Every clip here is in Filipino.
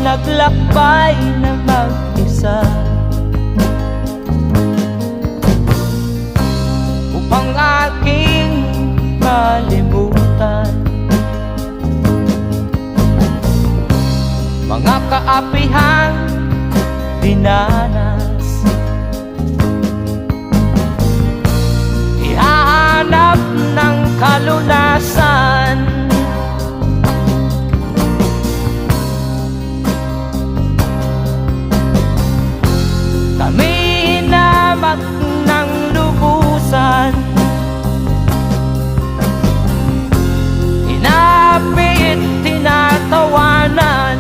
naglakbay na mag-isa upang aking malimutan mga kaapihang dinanas. Ihahanap ng kalunasan kami hinamak ng lubusan, hinapit, tinatawanan,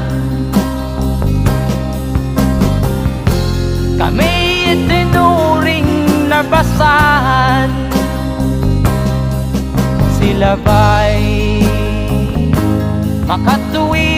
kami itinuring na basahan. Sila ba'y makatuwid